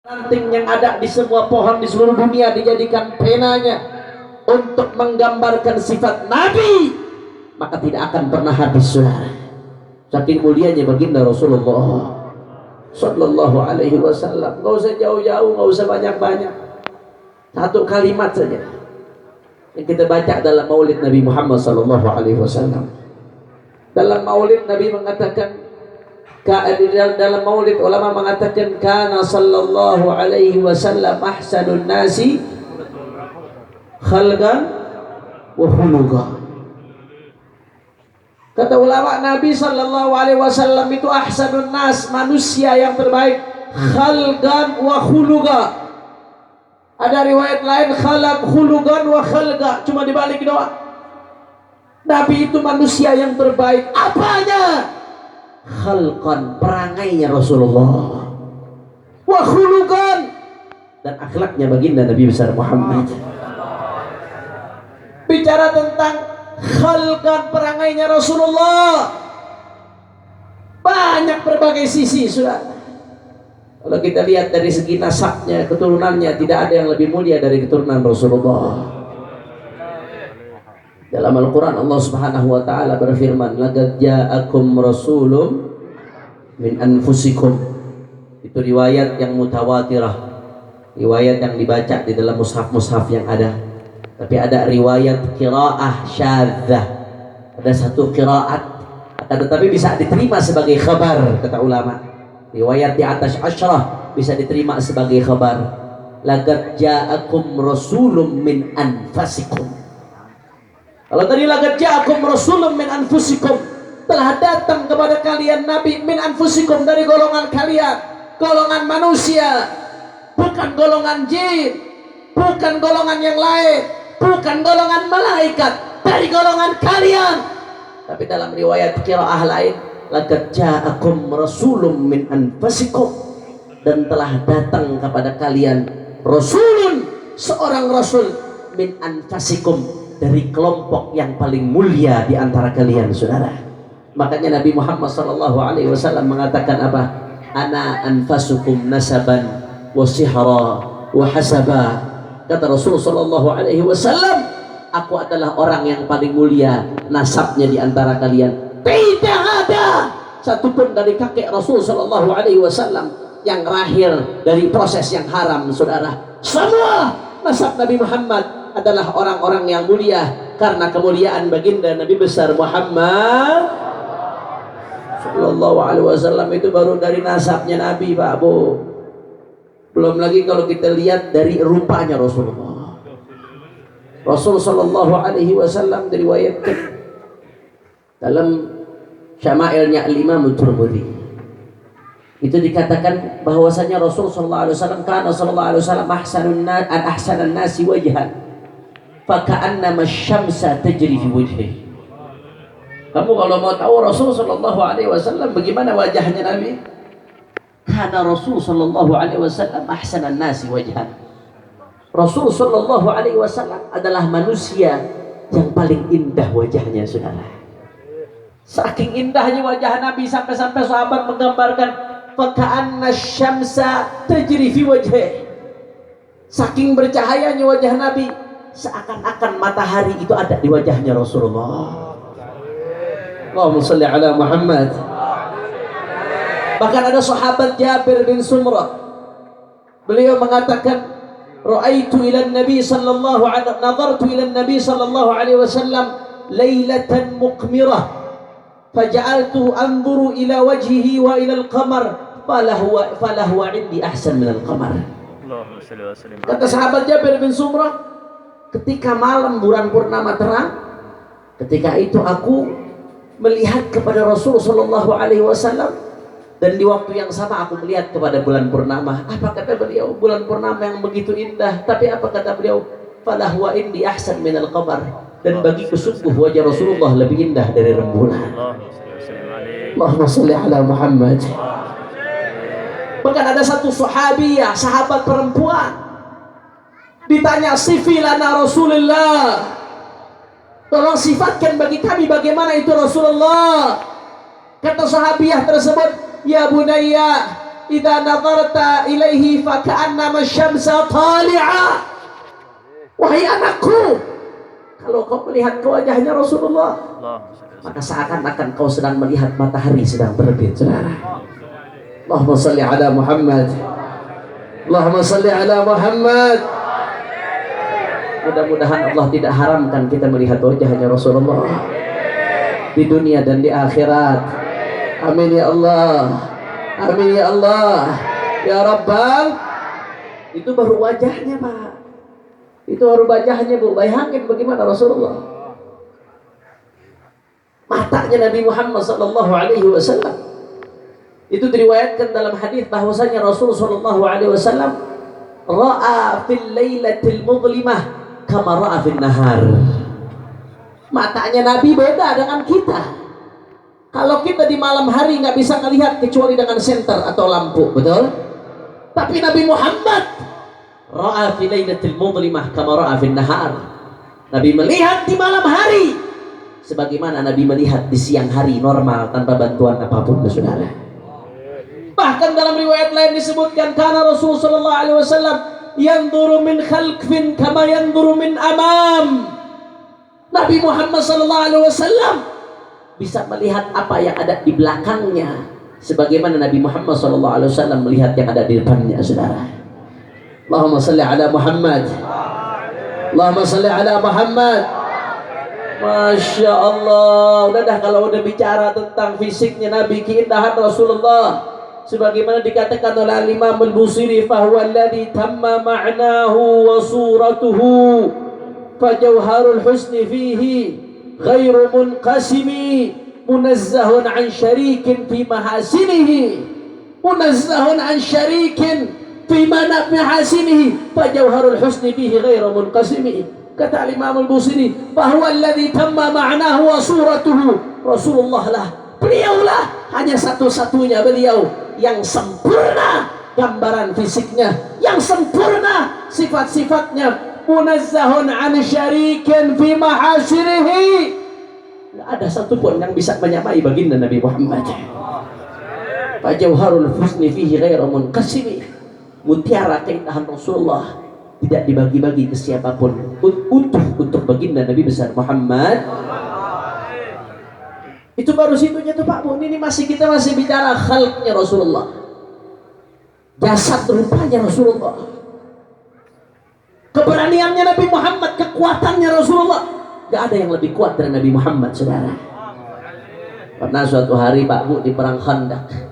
Ranting yang ada di semua pohon di seluruh dunia dijadikan penanya untuk menggambarkan sifat Nabi, maka tidak akan pernah habis, saudara. Saking mulianya baginda Rasulullah Sallallahu Alaihi Wasallam. Gak usah jauh-jauh, gak usah banyak-banyak, satu kalimat saja yang kita baca dalam maulid Nabi Muhammad Sallallahu Alaihi Wasallam. Dalam maulid Nabi mengatakan, dalam maulid ulama mengatakan, kana sallallahu alaihi wasallam ahsanun nasi khalqan wa khuluqa. Kata ulama, Nabi sallallahu alaihi wasallam itu ahsanun nas, manusia yang terbaik, khalqan wa khuluqa. Ada riwayat lain khalaq khuluqan wa khalqa, cuma dibalik doang. Nabi itu manusia yang terbaik. Apanya? Khalqan, perangainya Rasulullah, wa khuluqan, dan akhlaknya baginda Nabi besar Muhammad. Bicara tentang khalqan, perangainya Rasulullah, banyak berbagai sisi, sudah. Kalau kita lihat dari segi nasabnya, keturunannya, tidak ada yang lebih mulia dari keturunan Rasulullah. Dalam Al-Quran Allah Subhanahu wa ta'ala berfirman, laqad ja'akum rasulun min anfusikum. Itu riwayat yang mutawatirah, riwayat yang dibaca di dalam mushaf-mushaf yang ada. Tapi ada riwayat qiraah syadzah, ada satu qiraat, tetapi bisa diterima sebagai khabar, kata ulama. Riwayat di atas asyrah bisa diterima sebagai khabar. Laqad ja'akum rasulun min anfusikum. Kalau tadi laqad ja'akum rasulun min anfusikum, telah datang kepada kalian nabi min anfusikum, dari golongan kalian, golongan manusia, bukan golongan jin, bukan golongan yang lain, bukan golongan malaikat, dari golongan kalian. Tapi dalam riwayat qiraah lain, laqad ja'akum rasulun min anfusikum, dan telah datang kepada kalian rasulun, seorang rasul, min anfusikum, dari kelompok yang paling mulia di antara kalian, saudara. Makanya Nabi Muhammad SAW mengatakan apa? Ana anfasukum nasaban wa sihra wa hasaba. Kata Rasulullah SAW, aku adalah orang yang paling mulia nasabnya di antara kalian. Tidak ada satupun dari kakek Rasul SAW yang lahir dari proses yang haram, saudara. Semua nasab Nabi Muhammad adalah orang-orang yang mulia, karena kemuliaan baginda Nabi besar Muhammad Sallallahu Alaihi Wasallam. Itu baru dari nasabnya Nabi, Pak Bu. Belum lagi kalau kita lihat dari rupanya Rasulullah. Rasul Sallallahu Alaihi Wasallam diriwayatkan dalam Syama'ilnya Al-Imam Tirmidzi, itu dikatakan bahwasanya Rasul Sallallahu Alaihi Wasallam, kana Sallallahu Alaihi Wasallam ahsanan nasi wajhan, faka'annama syamsa tajri fi wajhihi. Kamu kalau mau tahu Rasul Sallallahu Alaihi Wasallam bagaimana wajahnya Nabi, karena Rasul Sallallahu Alaihi Wasallam ahsanan nasi wajhan. Rasul Sallallahu Alaihi Wasallam adalah manusia yang paling indah wajahnya, saudara. Saking indahnya wajah Nabi sampai-sampai sahabat menggambarkan faka'anna syamsa tajri fi wajhihi. Saking bercahayanya wajah Nabi, seakan-akan matahari itu ada di wajahnya Rasulullah. Allahumma shalli ala Muhammad. Bahkan ada sahabat Jabir bin Sumrah, beliau mengatakan, ra'aitu ila nabi sallallahu alaihi nadartu ila nabi sallallahu alaihi wasallam lailatan muqmirah faja'altu anzuru ila wajhihi wa ila al-qamar falahu indi ahsan min al-qamar. Allahumma shalli wa sallim. Kata sahabat Jabir bin Sumrah, ketika malam bulan purnama terang, ketika itu aku melihat kepada Rasul Sallallahu Alaihi Wasallam, dan di waktu yang sama aku melihat kepada bulan purnama. Apa kata beliau? Bulan purnama yang begitu indah. Tapi apa kata beliau? Falahu indi ahsan minal qamar, dan bagiku sungguh wajah Rasulullah lebih indah dari rembulan. Allahumma shalli ala Muhammad. Bahkan ada satu sahabiyah, sahabat perempuan, ditanya, sifilana Rasulullah, tolong sifatkan bagi kami bagaimana itu Rasulullah. Kata sahabiah tersebut, ya bunayya idza nazarta ilaihi faka'annama syamsa tali'a. Wahai anakku, kalau kau melihat ke wajahnya Rasulullah, maka seakan-akan kau sedang melihat matahari sedang terbit, saudara. Allahumma salli ala Muhammad. Allahumma salli ala Muhammad. Mudah-mudahan Allah tidak haramkan kita melihat wajahnya Rasulullah di dunia dan di akhirat. Amin ya Allah. Amin ya Allah. Ya Rabbal. Itu baru wajahnya, Pak. Itu baru wajahnya, Bu. Bayangin bagaimana Rasulullah. Matanya Nabi Muhammad sallallahu alaihi wasallam. Itu diriwayatkan dalam hadis bahwasanya Rasul sallallahu alaihi wasallam ra'a fil lailatil mudlimah kama ra'a fil nahar. Matanya Nabi beda dengan kita. Kalau kita di malam hari nggak bisa melihat kecuali dengan senter atau lampu, betul? Tapi Nabi Muhammad ra'a fi lailatil mudlimah kama ra'a fil nahar. Nabi melihat di malam hari sebagaimana Nabi melihat di siang hari normal tanpa bantuan apapun, saudara. Bahkan dalam riwayat lain disebutkan karena Rasul sallallahu alaihi wasallam yanzuru min khalfin kama yanzuru min amam. Nabi Muhammad sallallahu alaihi wasallam bisa melihat apa yang ada di belakangnya sebagaimana Nabi Muhammad sallallahu alaihi wasallam melihat yang ada di depannya, saudara. Allahumma salli ala Muhammad. Allahumma salli ala Muhammad. Masya Allah. Udah kalau udah bicara tentang fisiknya Nabi, keindahan Rasulullah, sebagaimana dikatakan oleh Imam Al-Busiri, fahuwa alladhi tamma ma'nahu wa suratuhu fajawharul husni fihi ghairu munqasimi munazzahun an syarikin fi mahasinihi munazzahun an syarikin fi mahasinihi fajawharul husni fihi ghairu munqasimi. Kata Imam Al-Busiri, fahuwa alladhi tamma ma'nahu wa suratuhu. Rasulullah lah, beliaulah hanya satu-satunya beliau yang sempurna gambaran fisiknya, yang sempurna sifat-sifatnya, munazzahun an syarikin fi mahasirihi. Tidak ada satupun yang bisa menyamai baginda Nabi Muhammad. Fajauharul husni fihi ghairu munqasimi. Mutiara keindahan Rasulullah tidak dibagi-bagi ke siapapun, utuh untuk baginda Nabi besar Muhammad. Itu baru situnya tuh Pak Bu. Ini kita masih bicara khalqnya Rasulullah, jasad rupanya Rasulullah, keberaniannya Nabi Muhammad, kekuatannya Rasulullah. Gak ada yang lebih kuat dari Nabi Muhammad, saudara. Pernah suatu hari Pak Bu di perang Khandaq.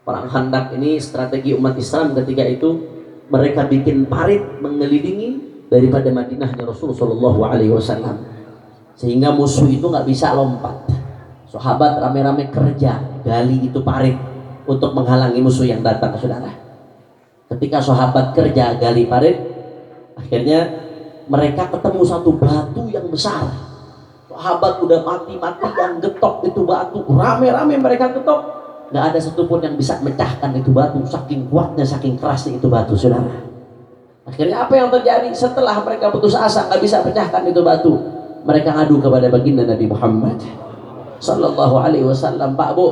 Perang Khandaq ini strategi umat Islam ketika itu, mereka bikin parit mengelilingi daripada Madinahnya Rasulullah Shallallahu Alaihi Wasallam, sehingga musuh itu nggak bisa lompat. Sahabat rame-rame kerja gali itu parit untuk menghalangi musuh yang datang, saudara. Ketika sahabat kerja gali parit, akhirnya mereka ketemu satu batu yang besar. Sahabat udah mati-matian getok itu batu, rame-rame mereka getok. Nggak ada satupun yang bisa mecahkan itu batu, saking kuatnya, saking kerasnya itu batu, saudara. Akhirnya apa yang terjadi? Setelah mereka putus asa nggak bisa pecahkan itu batu, mereka ngadu kepada baginda Nabi Muhammad Sallallahu Alaihi Wasallam. Pak Bu,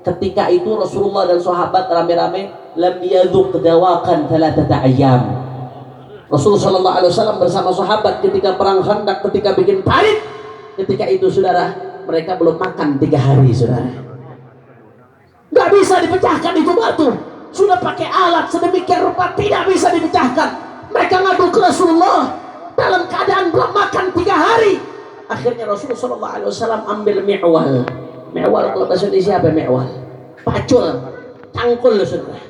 ketika itu Rasulullah dan sahabat rame-rame lam yadzuq dawakan thalathata ayyam. Rasulullah Sallallahu Alaihi Wasallam bersama sahabat ketika perang Khandaq, ketika bikin parit, ketika itu saudara, mereka belum makan 3 hari, saudara. Gak bisa dipecahkan itu batu, sudah pakai alat sedemikian rupa tidak bisa dipecahkan. Mereka ngadu ke Rasulullah dalam keadaan belum makan 3 hari. Akhirnya Rasulullah SAW ambil mi'wal. Mi'wal kalau bahasa Indonesia apa mi'wal? Pacul, cangkul, saudara.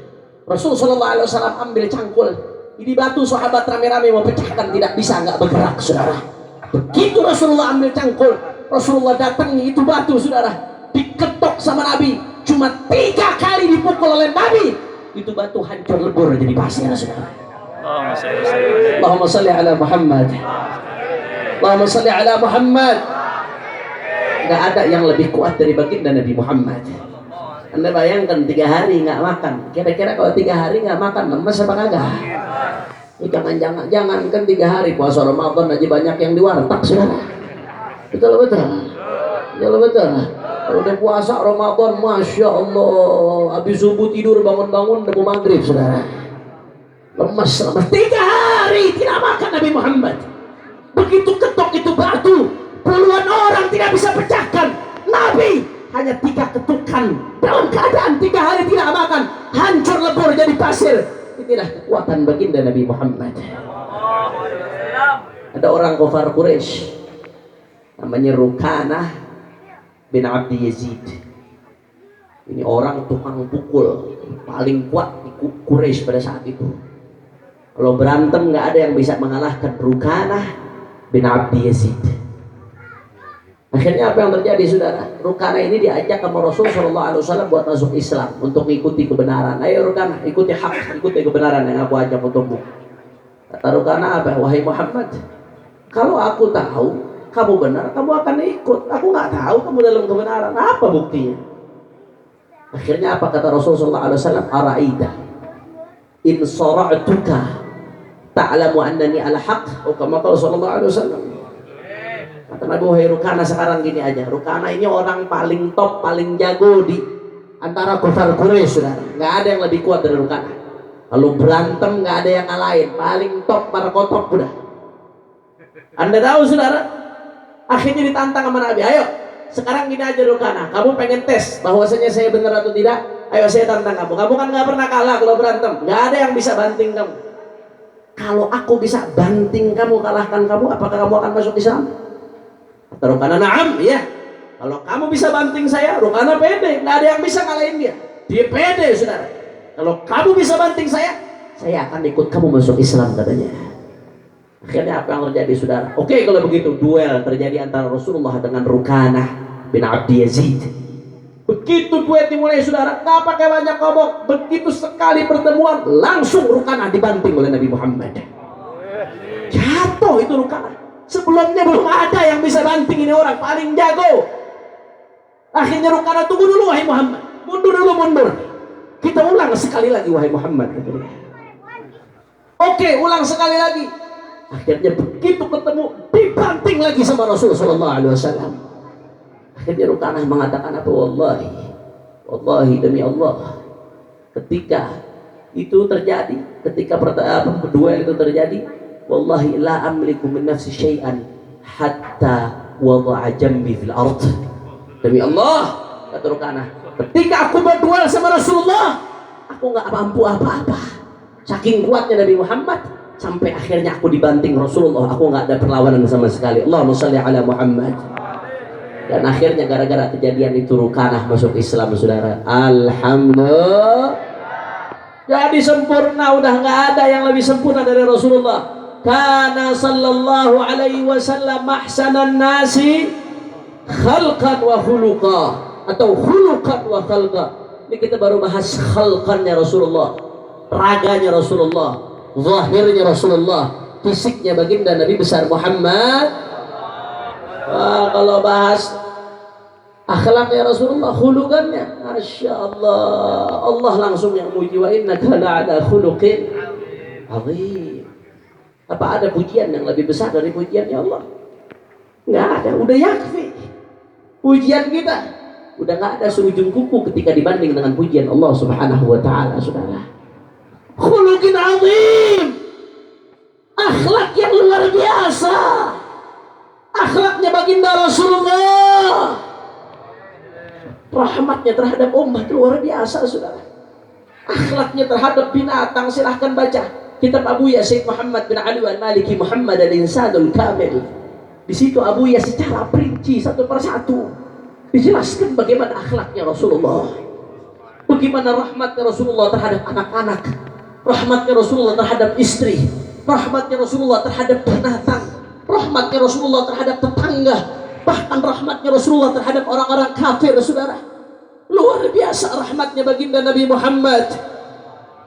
Rasulullah SAW ambil cangkul. Ini batu sahabat rame-rame mau pecahkan tidak bisa, nggak bergerak, saudara. Begitu Rasulullah ambil cangkul, Rasulullah datangi itu batu, saudara, diketok sama Nabi. Cuma 3 kali dipukul oleh Nabi, itu batu hancur lebur jadi pasir, saudara. Allahumma salli ala Muhammad. Allahumma salli ala Muhammad. Gak ada yang lebih kuat dari baginda Nabi Muhammad. Anda bayangkan 3 hari nggak makan. Kira-kira kalau 3 hari nggak makan, lemes apa kagak? Jangan kan 3 hari puasa Ramadan aja banyak yang diwarteg, saudara. Betul. Kalau udah puasa Ramadan, Masya Allah, habis subuh tidur bangun-bangun udah mau maghrib, saudara. Lemas 3 hari tidak makan Nabi Muhammad. Begitu ketok itu batu, puluhan orang tidak bisa pecahkan. Nabi hanya 3 ketukan dalam keadaan 3 hari tidak makan, hancur lebur jadi pasir. Inilah kekuatan baginda Nabi Muhammad. Ada orang kafir Quraisy namanya Rukanah bin Abdi Yazid. Ini orang tukang pukul paling kuat di Quraisy pada saat itu. Kalau berantem nggak ada yang bisa mengalahkan Rukanah bin Abdi Yazid. Akhirnya apa yang terjadi, saudara? Rukanah ini diajak sama Rasul Shallallahu Alaihi Wasallam buat masuk Islam, untuk mengikuti kebenaran. Ayo Rukanah, ikuti hak, ikuti kebenaran yang aku ajak untukmu. Kata Rukanah apa? Wahai Muhammad, kalau aku tahu kamu benar, kamu akan ikut. Aku nggak tahu kamu dalam kebenaran. Apa buktinya? Akhirnya apa kata Rasul Shallallahu Alaihi Wasallam? Araida in sara'tuka ta'lamu annani ala haq. Oh, kama qala Shallallahu Alaihi Wasallam. Kata Nabi, wahai Rukanah, sekarang gini aja. Rukanah ini orang paling top, paling jago di antara kufar Quraisy, saudara. Nggak ada yang lebih kuat dari Rukanah. Kalau berantem nggak ada yang ngalahin. Paling top, para kotop udah. Anda tahu, saudara? Akhirnya ditantang sama Nabi. Ayo, sekarang gini aja Rukanah. Kamu pengen tes bahwasanya saya benar atau tidak? Ayo saya tantang kamu. Kamu kan nggak pernah kalah kalau berantem. Nggak ada yang bisa banting kamu. Kalau aku bisa banting kamu, kalahkan kamu, apakah kamu akan masuk Islam? Kata Rukanah, na'am, iya. Kalau kamu bisa banting saya, Rukanah pede, nggak ada yang bisa ngalahin dia. Dia pede, saudara. Kalau kamu bisa banting saya akan ikut kamu masuk Islam, katanya. Akhirnya apa yang terjadi, saudara? Oke, kalau begitu duel terjadi antara Rasulullah dengan Rukanah bin Abdi Yazid. Begitu duel dimulai, saudara, nggak pakai banyak ngomong. Begitu sekali pertemuan, langsung Rukanah dibanting oleh Nabi Muhammad. Jatuh itu Rukanah. Sebelumnya belum ada yang bisa banting ini orang paling jago. Akhirnya Rukanah, tunggu dulu wahai Muhammad, mundur dulu, mundur. Kita ulang sekali lagi wahai Muhammad. Oke, ulang sekali lagi. Akhirnya begitu ketemu, dibanting lagi sama Rasul Sallallahu Alaihi Wasallam. Akhirnya Rukanah mengatakan apa? Wallahi demi Allah, ketika itu terjadi, ketika duel itu terjadi, wallahi la amliku min nafsi syai'an hatta wada'a jambi fil ard. Demi Allah, kata Rukanah, ketika aku berduel sama Rasulullah, aku nggak mampu apa-apa. Saking kuatnya Nabi Muhammad, sampai akhirnya aku dibanting Rasulullah. Aku nggak ada perlawanan sama sekali. Allahumma shalli ala Muhammad. Dan akhirnya gara-gara kejadian itu Rukanah masuk Islam, saudara. Alhamdulillah. Jadi sempurna, udah nggak ada yang lebih sempurna dari Rasulullah. Kana sallallahu alaihi wasallam ahsanan nasi khalqan wa khuluqa, atau khuluqan wa khalqa. Ini kita baru bahas khalqannya Rasulullah, raganya Rasulullah, zahirnya Rasulullah, fisiknya baginda Nabi besar Muhammad. Kalau bahas akhlaknya Rasulullah, khuluqannya, Masya Allah, Allah langsung yang muji, wa innaka la'ala khuluqin azim. Apa ada pujian yang lebih besar dari pujiannya Allah? Nggak ada, udah yakfi. Pujian kita udah nggak ada seujung kuku ketika dibanding dengan pujian Allah Subhanahu wa Ta'ala, saudara. Khuluqin azim, akhlak yang luar biasa, akhlaknya baginda Rasulullah, rahmatnya terhadap umat luar biasa, saudara. Akhlaknya terhadap binatang, silahkan baca kitab Abuya Syekh Muhammad bin Ali al-Maliki Muhammad al-Insanul Kamil. Di situ Abuya secara perinci satu persatu dijelaskan bagaimana akhlaknya Rasulullah, bagaimana rahmatnya Rasulullah terhadap anak-anak, rahmatnya Rasulullah terhadap istri, rahmatnya Rasulullah terhadap binatang, rahmatnya Rasulullah terhadap tetangga, bahkan rahmatnya Rasulullah terhadap orang-orang kafir, saudara. Luar biasa rahmatnya baginda Nabi Muhammad,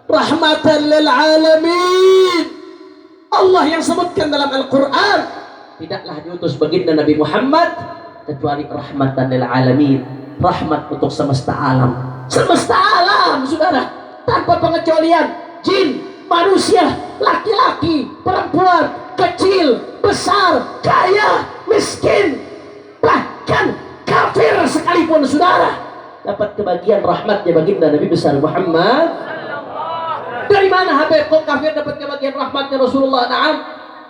rahmatan lil alamin. Allah yang sebutkan dalam Al-Quran, tidaklah diutus baginda Nabi Muhammad kecuali rahmatan lil alamin, rahmat untuk semesta alam. Semesta alam, saudara, tanpa pengecualian, jin, manusia, laki-laki, perempuan, kecil, besar, kaya, miskin, bahkan kafir sekalipun saudara dapat kebagian rahmatnya baginda Nabi besar Muhammad. Dari mana Habib kok kafir dapat kebagian rahmatnya Rasulullah? Naam,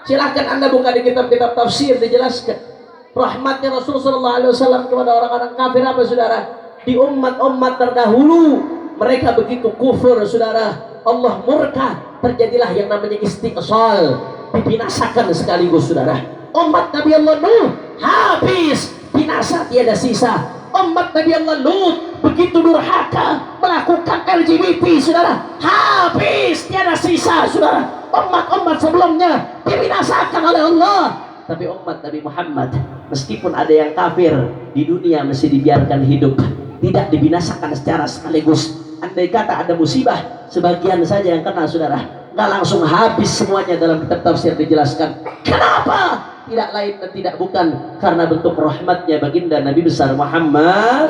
silahkan anda buka di kitab-kitab tafsir dijelaskan rahmatnya Rasulullah SAW kepada orang-orang kafir apa saudara? Di umat-umat terdahulu mereka begitu kufur saudara, Allah murka, terjadilah yang namanya istiqsal, dibinasakan sekaligus saudara. Umat Nabi Allah Nuh habis, binasa tiada sisa. Umat Nabi Allah Lut begitu durhaka melakukan LGBT saudara, habis tiada sisa saudara. Umat-umat sebelumnya dibinasakan oleh Allah. Tapi umat Nabi Muhammad meskipun ada yang kafir di dunia masih dibiarkan hidup, tidak dibinasakan secara sekaligus. Andai kata ada musibah sebagian saja yang kena saudara, nggak langsung habis semuanya. Dalam kitab tafsir dijelaskan kenapa, tidak lain dan tidak bukan karena bentuk rahmatnya baginda Nabi besar Muhammad.